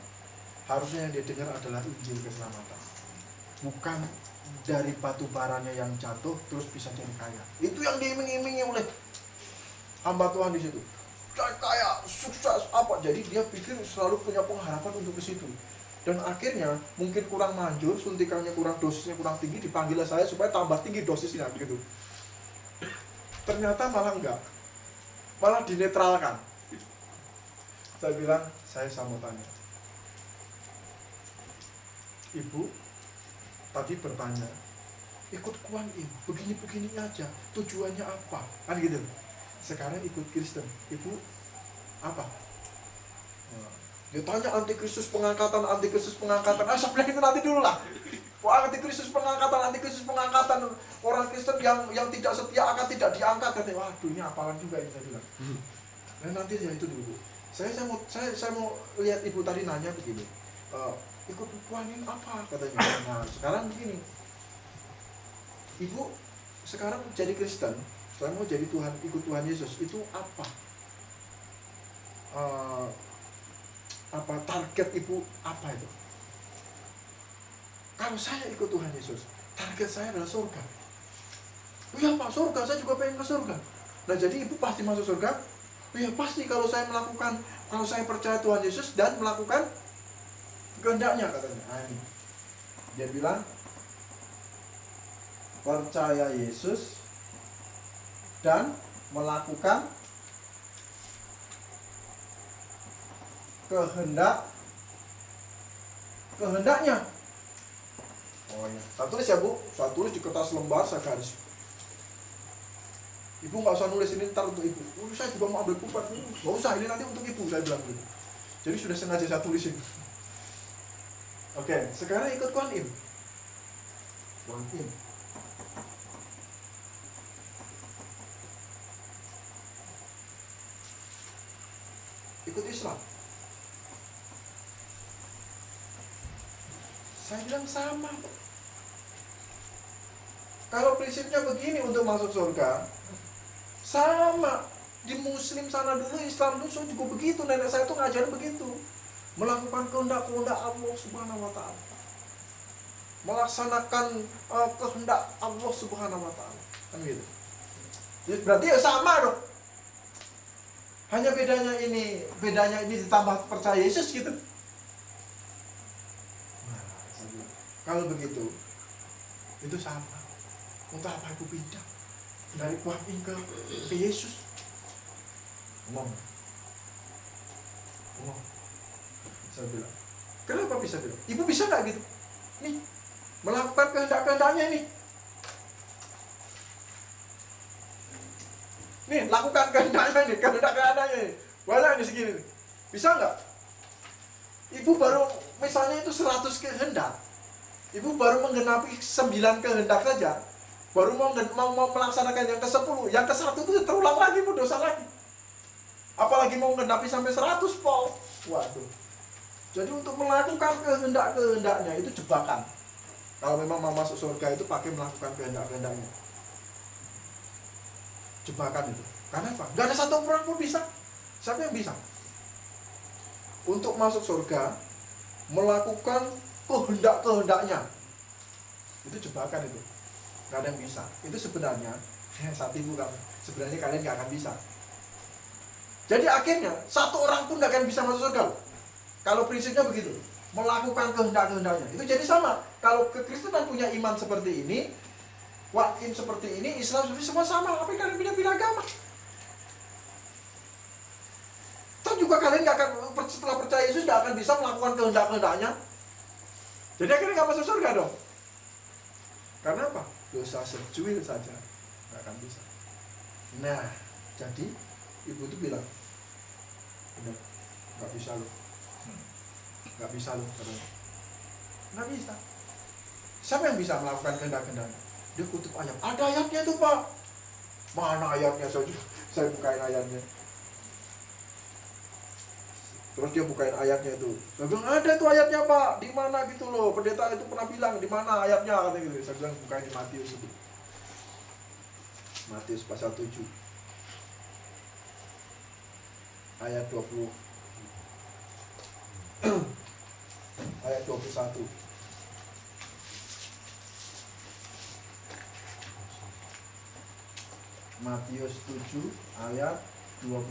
harusnya yang dia dengar adalah Injil keselamatan, bukan dari batu baranya yang jatuh terus bisa jadi kaya. Itu yang diiming-imingi oleh hamba Tuhan di situ. Saya kaya, sukses, apa. Jadi dia pikir selalu punya pengharapan untuk ke situ. Dan akhirnya mungkin kurang manjur, suntikannya kurang, dosisnya kurang tinggi, dipanggillah saya supaya tambah tinggi dosisnya begitu. Ternyata malah enggak. Malah dinetralkan. Saya bilang, saya mau tanya. Ibu tadi bertanya, ikut Kuan Im, begini-begini aja, tujuannya apa? Kan gitu. Sekarang ikut Kristen, Ibu apa? Dia tanya antikristus pengangkatan. Saya bilang itu nanti dulu lah. Antikristus pengangkatan. Orang Kristen yang tidak setia akan tidak diangkat. Katanya, waduh ini apalan juga ini, saya bilang. Nah nanti ya itu dulu. Saya mau lihat Ibu tadi nanya begini. Ikut Tuhanin apa katanya. Nah sekarang begini. Ibu sekarang jadi Kristen. Saya mau jadi ikut Tuhan Yesus. Itu apa? Apa target Ibu apa itu? Kalau saya ikut Tuhan Yesus, target saya adalah surga. Iya Pak, surga, saya juga pengen ke surga. Nah jadi Ibu pasti masuk surga? Iya pasti kalau saya percaya Tuhan Yesus dan melakukan kehendaknya katanya. Nah, ini. Dia bilang percaya Yesus dan melakukan kehendaknya. Oh ya, saya tulis ya Bu, saya tulis di kertas lembar, saya garis. Ibu nggak usah nulis ini ntar untuk Ibu. Saya juga mau ambil pulpen. Nggak usah, ini nanti untuk Ibu, saya bilang gitu. Jadi sudah sengaja saya tulisin. Oke, sekarang ikut Kuan Im. Ikut Islam. Saya bilang sama. Kalau prinsipnya begini untuk masuk surga, sama. Di Muslim sana dulu, Islam dulu juga begitu. Nenek saya tuh ngajarin begitu. Melakukan kehendak Allah Subhanahu wa Ta'ala. Melaksanakan kehendak Allah Subhanahu wa Ta'ala. Kan gitu. Berarti ya sama dong. Hanya bedanya ini ditambah percaya Yesus gitu. Kalau begitu, itu sama. Untuk apa Ibu pindah dari Kuan Im ke Yesus? Ngomong. Saya bilang, kenapa bisa bilang? Ibu bisa nggak gitu? Nih, melakukan kehendak-kehendaknya ini. Nih, lakukan kehendaknya ini, kehendak-kehendaknya ini. Banyak ini segini nih. Bisa nggak? Ibu baru, misalnya itu 100 kehendak. Ibu baru menggenapi 9 kehendak saja. Baru mau melaksanakan yang ke-10. Yang ke-1 itu terulang lagi, Bu, dosa lagi. Apalagi mau menggenapi sampai 100 pol. Waduh. Jadi untuk melakukan kehendak-kehendaknya itu jebakan. Kalau memang mau masuk surga itu pakai melakukan kehendak-kehendaknya. Jebakan itu. Karena apa? Gak ada satu orang pun bisa. Siapa yang bisa? Untuk masuk surga, melakukan kehendak-kehendaknya. Itu jebakan itu. Gak ada yang bisa. Itu sebenarnya, saat Ibu kamu, sebenarnya kalian gak akan bisa. Jadi akhirnya, satu orang pun gak akan bisa masuk surga. Kalau prinsipnya begitu, melakukan kehendak-kehendaknya. Itu jadi sama. Kalau kekristenan punya iman seperti ini, Kuan Im seperti ini, Islam seperti semua sama. Apa kalian pindah-pindah agama? Toh juga kalian gak akan, setelah percaya Yesus gak akan bisa melakukan kehendak-kehendaknya. Jadi akhirnya gak masuk surga dong. Karena apa? Dosa secuil saja gak akan bisa. Nah, jadi Ibu tuh bilang, bener, gak bisa loh. Gak bisa loh katanya. Gak bisa. Siapa yang bisa melakukan kehendak-kehendaknya? Dia kutip ayat. Ada ayatnya tuh Pak. Mana ayatnya? Saya bukain ayatnya. Terus dia bukain ayatnya itu. Saya bilang ada tuh ayatnya Pak. Di mana gitu loh. Pendeta itu pernah bilang di mana ayatnya katanya gitu. Saya bilang bukain di Matius itu. Matius pasal 7. Ayat 20. Ayat 21. Matius 7 ayat 21.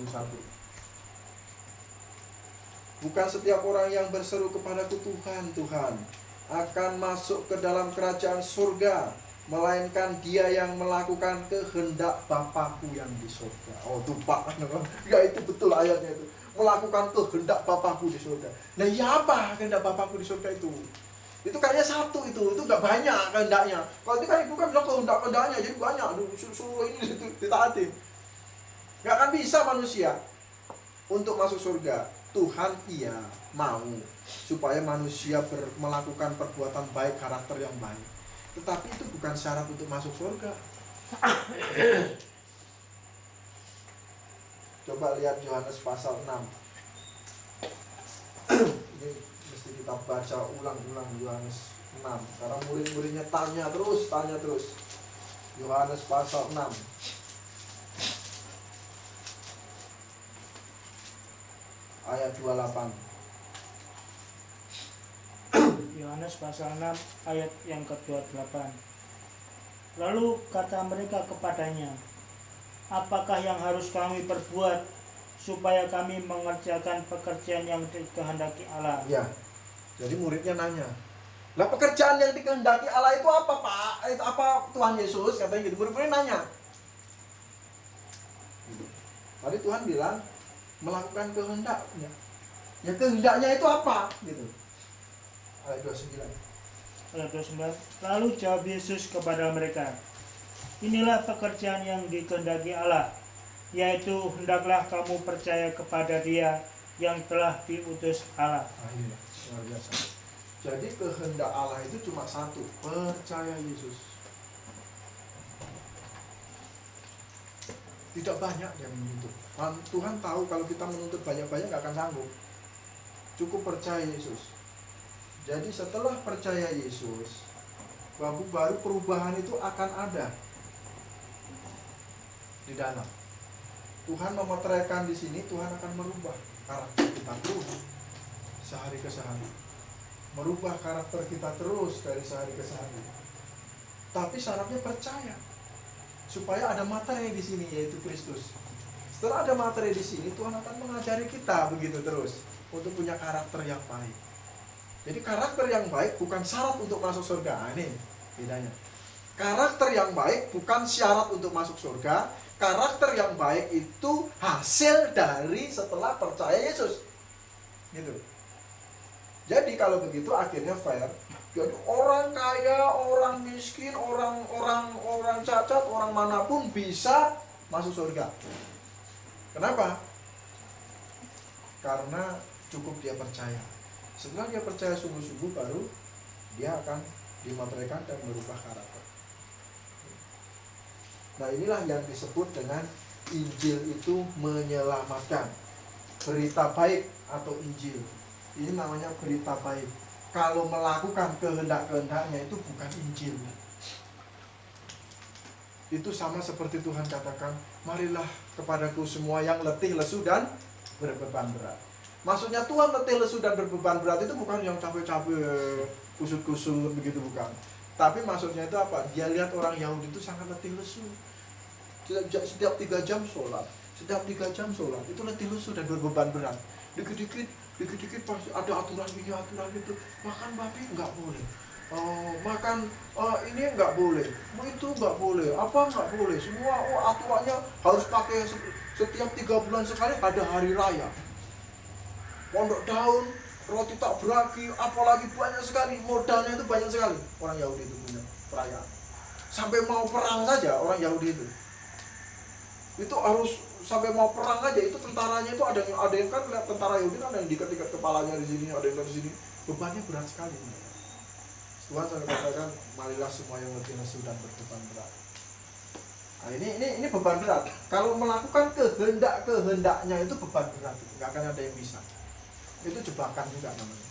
Bukan setiap orang yang berseru kepadaku Tuhan, Tuhan akan masuk ke dalam kerajaan surga, melainkan dia yang melakukan kehendak Bapakku yang di surga. Oh tuh Pak, ya itu betul ayatnya itu. Melakukan kehendak Bapakku di surga. Nah ya apa kehendak Bapakku di surga itu? Itu kayaknya satu itu nggak banyak kehendaknya. Kalau itu kan ibu kan bilang kehendaknya jadi banyak, suruh ini ditaatin. Nggak akan bisa manusia untuk masuk surga. Tuhan iya mau supaya manusia melakukan perbuatan baik, karakter yang baik. Tetapi itu bukan syarat untuk masuk surga. Coba lihat Yohanes pasal 6. Ini mesti kita baca ulang-ulang Yohanes 6. Karena murid-muridnya tanya terus. Yohanes pasal 6. Ayat 28. Yohanes pasal 6 ayat yang ke-28. Lalu kata mereka kepadanya, apakah yang harus kami perbuat supaya kami mengerjakan pekerjaan yang dikehendaki Allah? Ya, jadi muridnya nanya, lah pekerjaan yang dikehendaki Allah itu apa Pak? Itu apa Tuhan Yesus? Katanya gitu, murid-murid nanya. Tadi Tuhan bilang, melakukan kehendaknya. Ya kehendaknya itu apa? Gitu. Ayat 29. Ayat 29. Lalu jawab Yesus kepada mereka, inilah pekerjaan yang dikehendaki Allah, yaitu hendaklah kamu percaya kepada Dia yang telah diutus Allah. Akhirnya, luar biasa. Jadi kehendak Allah itu cuma satu, percaya Yesus. Tidak banyak yang menuntut. Tuhan tahu kalau kita menuntut banyak-banyak gak akan sanggup. Cukup percaya Yesus. Jadi setelah percaya Yesus, baru perubahan itu akan ada di dalam. Tuhan memeteraikan di sini, Tuhan akan merubah karakter kita terus sehari ke sehari. Merubah karakter kita terus dari sehari ke sehari. Tapi syaratnya percaya. Supaya ada materi di sini, yaitu Kristus. Setelah ada materi di sini, Tuhan akan mengajari kita begitu terus untuk punya karakter yang baik. Jadi karakter yang baik bukan syarat untuk masuk surga. Ini bedanya. Karakter yang baik bukan syarat untuk masuk surga. Karakter yang baik itu hasil dari setelah percaya Yesus. Gitu. Jadi kalau begitu akhirnya fair. Jadi orang kaya, orang miskin, orang cacat, orang manapun bisa masuk surga. Kenapa? Karena cukup dia percaya. Setelah dia percaya sungguh-sungguh, baru dia akan dimaterikan dan merubah karakter. Nah inilah yang disebut dengan Injil itu menyelamatkan. Berita baik atau Injil. Ini namanya berita baik. Kalau melakukan kehendak-kehendaknya itu bukan Injil. Itu sama seperti Tuhan katakan, marilah kepadaku semua yang letih, lesu, dan berbeban berat. Maksudnya Tuhan letih, lesu, dan berbeban berat itu bukan yang capek-capek, kusut-kusut, begitu bukan. Tapi maksudnya itu apa? Dia lihat orang Yahudi itu sangat letih, lesu. Setiap 3 jam sholat. Setiap 3 jam sholat, itu letih, lesu, dan berbeban berat. Dikit-dikit pasti ada aturan ini, aturan itu. Makan babi nggak boleh. Makan ini nggak boleh, itu nggak boleh, apa nggak boleh, semua aturannya harus pakai setiap 3 bulan sekali ada hari raya, pondok daun, roti tak beragi, apalagi banyak sekali, modalnya itu banyak sekali. Orang Yahudi itu punya perayaan, sampai mau perang saja orang Yahudi itu harus sampai mau perang aja, itu tentaranya itu ada yang kan lihat tentara Yahudi kan ada yang diikat kepalanya di sini, ada yang di sini, bebannya berat sekali. Tuhan saya katakan, marilah semua yang letih, lesu, dan berbeban berat. Nah, ini beban berat. Kalau melakukan kehendaknya itu beban berat, nggak akan ada yang bisa. Itu jebakan juga namanya.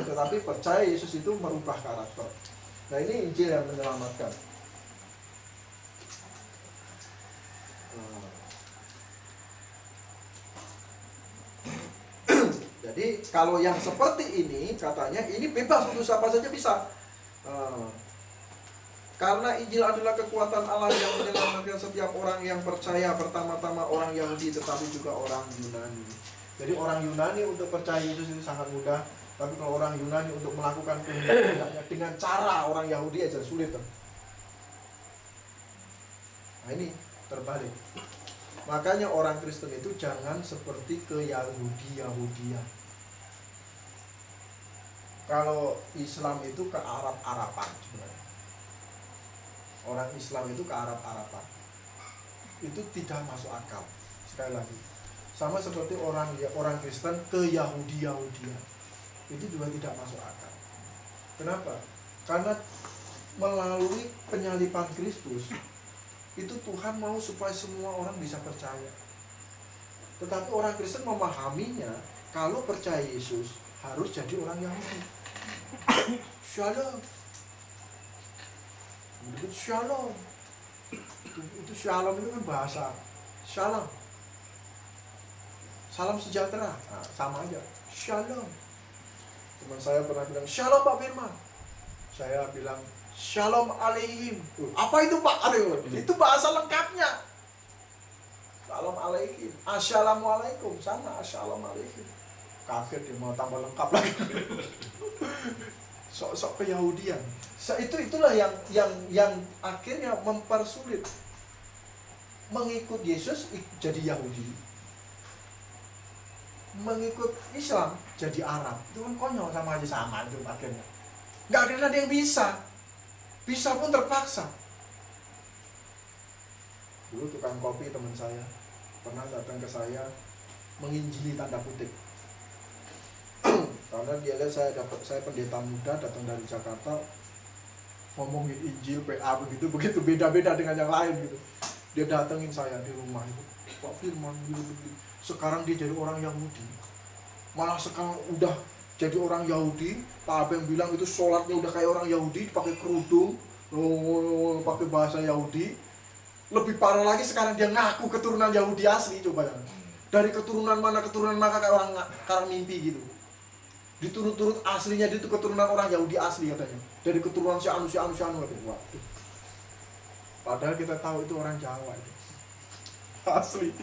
Tetapi percaya Yesus itu merubah karakter. Nah ini Injil yang menyelamatkan. Jadi kalau yang seperti ini katanya ini bebas untuk siapa saja bisa. Karena Injil adalah kekuatan Allah yang menyelamatkan setiap orang yang percaya, pertama-tama orang Yahudi tetapi juga orang Yunani. Jadi orang Yunani untuk percaya Yesus itu sangat mudah, tapi kalau orang Yunani untuk melakukan kehendaknya dengan cara orang Yahudi aja sulit tuh. Nah ini terbalik. Makanya orang Kristen itu jangan seperti ke Yahudi-Yahudian. Kalau Islam itu ke Arab-Araban sebenarnya. Orang Islam itu ke Arab-Araban. Itu tidak masuk akal. Sekali lagi. Sama seperti orang Kristen ke Yahudi-Yahudian. Itu juga tidak masuk akal. Kenapa? Karena melalui penyaliban Kristus itu Tuhan mau supaya semua orang bisa percaya. Tetapi orang Kristen memahaminya kalau percaya Yesus harus jadi orang Yahudi. Shalom. Itu shalom. Itu shalom itu kan bahasa shalom. Salam sejahtera. Nah, sama aja. Shalom. Teman saya pernah bilang, "Shalom Pak Firman." Saya bilang, "Shalom alaihim." Apa itu Pak? Itu bahasa lengkapnya. Shalom alaihim. Assalamualaikum sama assalamualaikum. Kaget dia mau tambah lengkap lagi. Sok-sok keyahudian. Itulah yang akhirnya mempersulit. Mengikut Yesus jadi Yahudi. Mengikut Islam jadi Arab. Itu kan konyol, sama aja, sama itu akhirnya. Nggak akan ada yang bisa. Bisa pun terpaksa. Dulu tukang kopi teman saya pernah datang ke saya menginjili tanda kutip. Karena dia lihat saya pendeta muda datang dari Jakarta ngomongin Injil PA begitu beda-beda dengan yang lain gitu. Dia datengin saya di rumah itu, "Pak Firman begini. Sekarang dia jadi orang Yahudi. Malah sekarang udah jadi orang Yahudi. Pak Abeng bilang itu sholatnya udah kayak orang Yahudi, pakai kerudung, pakai bahasa Yahudi. Lebih parah lagi sekarang dia ngaku keturunan Yahudi asli, coba ya. Dari keturunan mana kayak orang mimpi gitu. Diturut-turut aslinya dia itu keturunan orang Yahudi asli katanya. Dari keturunan si anu katanya. Waduh. Padahal kita tahu itu orang Jawa itu. Asli.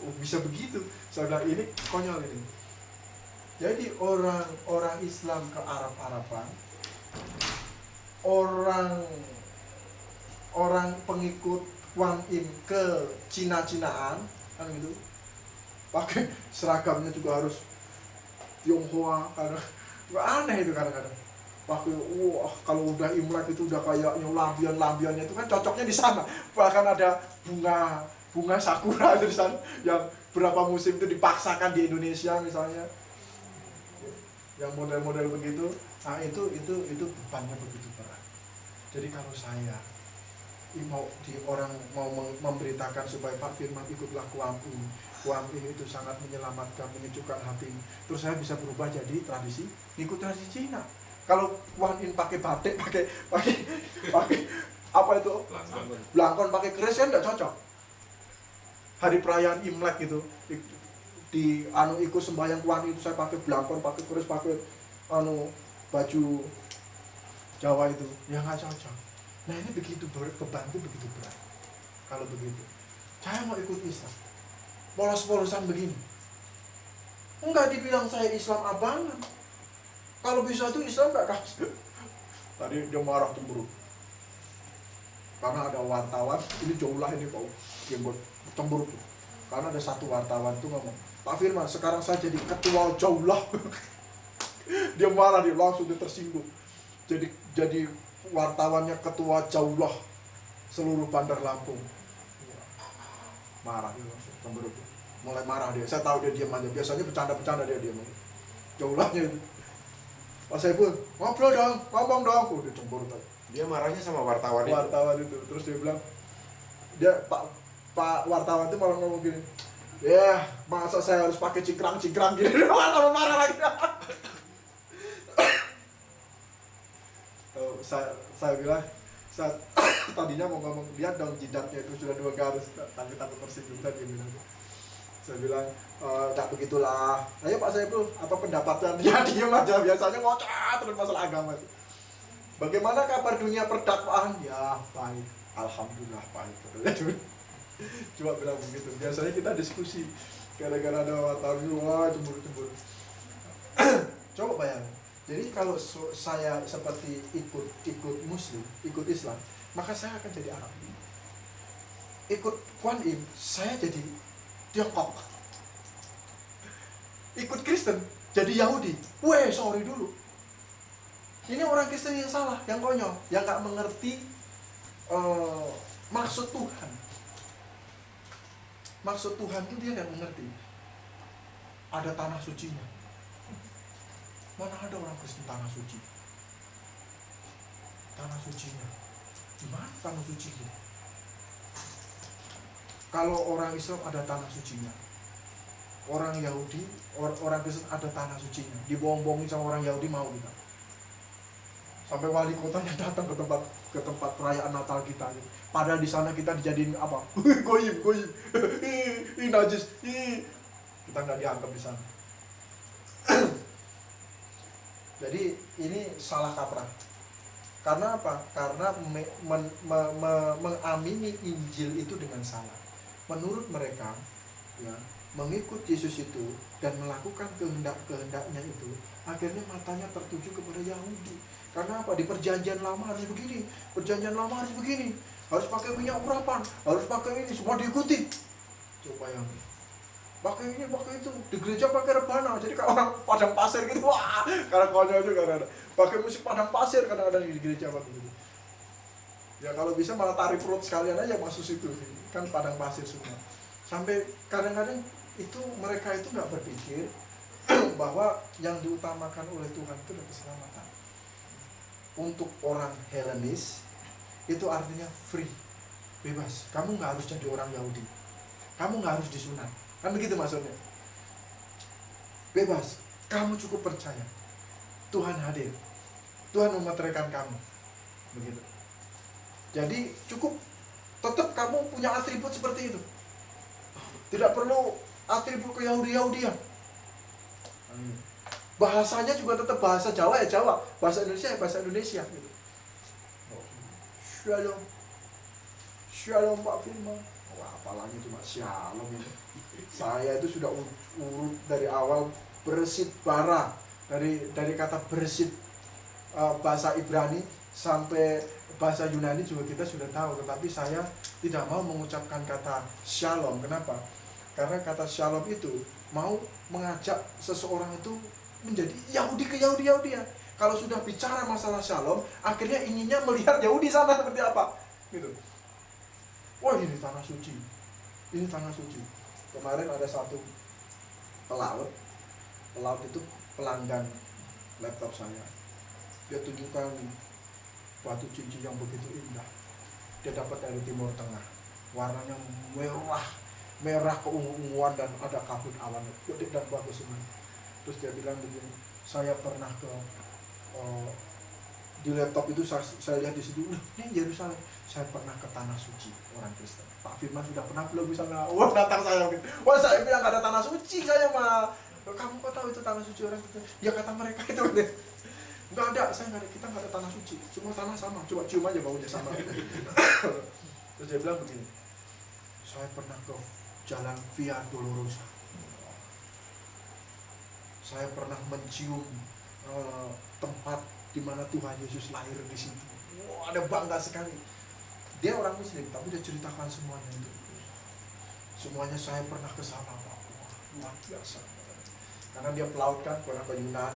Oh, bisa begitu. Saya bilang ini konyol ini. Jadi orang Islam ke Arab-Araban, orang pengikut Kuan Yin ke Cina-Cinaan, kan gitu. Pakai seragamnya juga harus Tionghoa, karena aneh itu kadang-kadang. Pakai kalau udah Imlek itu udah kayaknya lampion-lampionnya itu kan cocoknya di sana. Bahkan ada bunga sakura itu di sana yang berapa musim itu dipaksakan di Indonesia misalnya. Yang model-model begitu, nah itu bebannya begitu berat. Jadi kalau saya orang mau memberitakan supaya Pak Firman ikutlah Kuan Yin itu sangat menyelamatkan, menyejukkan hati. Terus saya bisa berubah jadi ikut tradisi Cina. Kalau Kuan Yin pakai batik, pakai apa itu? Blangkon pakai keris kan enggak cocok. Hari perayaan Imlek gitu. Ikut sembahyang Kuan Yin itu saya pakai blangkon, pakai keris, pakai baju Jawa itu. Ya enggak cocok. Nah ini begitu beban itu begitu berat. Kalau begitu, saya mau ikut Islam, polos-polosan begini. Enggak dibilang saya Islam abangan. Kalau bisa tuh Islam enggak kasih. Tadi dia marah cemburu. Karena ada wartawan, ini jauh lah ini Pak, yang buat cemburu tuh. Karena ada satu wartawan tuh ngomong, "Pak Firman, sekarang saya jadi ketua jauh lah." Dia marah, dia langsung tersinggung. Jadi wartawannya ketua Jaulah seluruh Bandar Lampung. Marah dia langsung, cemburu. Mulai marah dia. Saya tahu dia diam aja. Biasanya bercanda-bercanda dia diam. Jaulahnya itu. Pak Saiful, ngobrol dong, ngomong dong. Dia cemburu tadi. Dia marahnya sama wartawan itu. Wartawan itu. Terus dia bilang, Pak wartawan itu malah ngomong gini, "Ya, masa saya harus pakai cingkrang-cingkrang gini?" Dia malah marah lagi. Saya bilang, tadinya mau ngomong, "Lihat dong jidatnya itu sudah 2 garis," tapi takut tersinggung tadi bilang. Saya bilang, "Tak begitulah. Ayo Pak Saiful, apa pendapatnya?" Dia diam aja, biasanya ngoceh terus masalah agama itu. Bagaimana kabar dunia perdakwaan? Ya baik, alhamdulillah baik. Cuma bilang begitu. Biasanya kita diskusi gara-gara ada wartawan wah cemburu-cemburu. Coba bayangin. Jadi kalau saya seperti ikut Muslim, ikut Islam, maka saya akan jadi Arab. Ikut Kuan Im, saya jadi Tiongkok. Ikut Kristen, jadi Yahudi. Weh, sorry dulu. Ini orang Kristen yang salah, yang konyol, yang nggak mengerti maksud Tuhan. Maksud Tuhan itu dia nggak mengerti. Ada tanah sucinya. Mana ada orang Kristen tanah suci? Tanah sucinya. Di mana tanah sucinya? Kalau orang Islam ada tanah sucinya. Orang Yahudi, orang Kristen ada tanah sucinya. Dibohong-bohongin sama orang Yahudi mau kita. Sampai wali kotanya datang ke tempat perayaan Natal kita. Padahal di sana kita dijadiin apa? Goyim. Ih, najis. Kita nggak dianggap di sana. Jadi ini salah kaprah. Karena apa? Karena mengamini Injil itu dengan salah. Menurut mereka, ya, mengikut Yesus itu dan melakukan kehendak-kehendaknya itu, akhirnya matanya tertuju kepada Yahudi. Karena apa? Di perjanjian lama harus begini, perjanjian lama harus begini, harus pakai minyak urapan, harus pakai ini, semua diikuti. Coba yang pakai ini, pakai itu, di gereja pakai rebana, jadi kayak orang padang pasir gitu, wah, karena konyol juga kadang-kadang. Pakai musik padang pasir kadang-kadang di gereja begitu. Ya kalau bisa malah tarik perut sekalian aja masuk situ, kan padang pasir semua. Sampai kadang-kadang itu mereka itu nggak berpikir bahwa yang diutamakan oleh Tuhan itu adalah keselamatan. Untuk orang Helenis itu artinya free, bebas. Kamu nggak harus jadi orang Yahudi, kamu nggak harus disunat, kan begitu maksudnya. Bebas, kamu cukup percaya Tuhan hadir, Tuhan memeteraikan kamu, begitu. Jadi cukup, tetap kamu punya atribut seperti itu. Tidak perlu atribut ke Yahudi-Yahudian. Bahasanya juga tetap bahasa Jawa ya Jawa, bahasa Indonesia ya bahasa Indonesia gitu. Shalom Pak Firman. Wah, apalagi cuma shalom itu. Saya itu sudah urut dari awal bersit bara, dari kata bersit bahasa Ibrani sampai bahasa Yunani juga kita sudah tahu, tetapi saya tidak mau mengucapkan kata shalom. Kenapa? Karena kata shalom itu mau mengajak seseorang itu menjadi Yahudi ke Yahudi-Yahudian. Kalau sudah bicara masalah shalom, akhirnya inginnya melihat Yahudi sana seperti apa, gitu. Wah, ini tanah suci, ini tanah suci. Kemarin ada satu pelaut itu pelanggan laptop saya. Dia tunjukkan batu cincin yang begitu indah. Dia dapat dari Timur Tengah, warnanya merah keunguan dan ada kabut awan, gede dan bagus semua. Terus dia bilang begini, saya pernah ke di laptop itu saya lihat di situ, ini Yerusalem. Saya pernah ke tanah suci orang Kristen. Pak Firman sudah pernah belum di sana? Wah, datang saya. Wah, saya bilang gak ada tanah suci saya mah. Kamu kok tahu itu tanah suci orang Kristen? Ya kata mereka itu. Enggak ada, saya nggak ada, kita nggak ada tanah suci. Semua tanah sama, coba cium aja baunya sama. Terus dia bilang begini, saya pernah ke jalan Via Dolorosa. Saya pernah mencium tempat di mana Tuhan Yesus lahir di situ. Wah, ada bangga sekali. Dia orang Muslim, tapi dia ceritakan semuanya itu. Semuanya saya pernah ke sana, Pak. Luar biasa. Karena dia pelaut kan, pernah ke Yunani.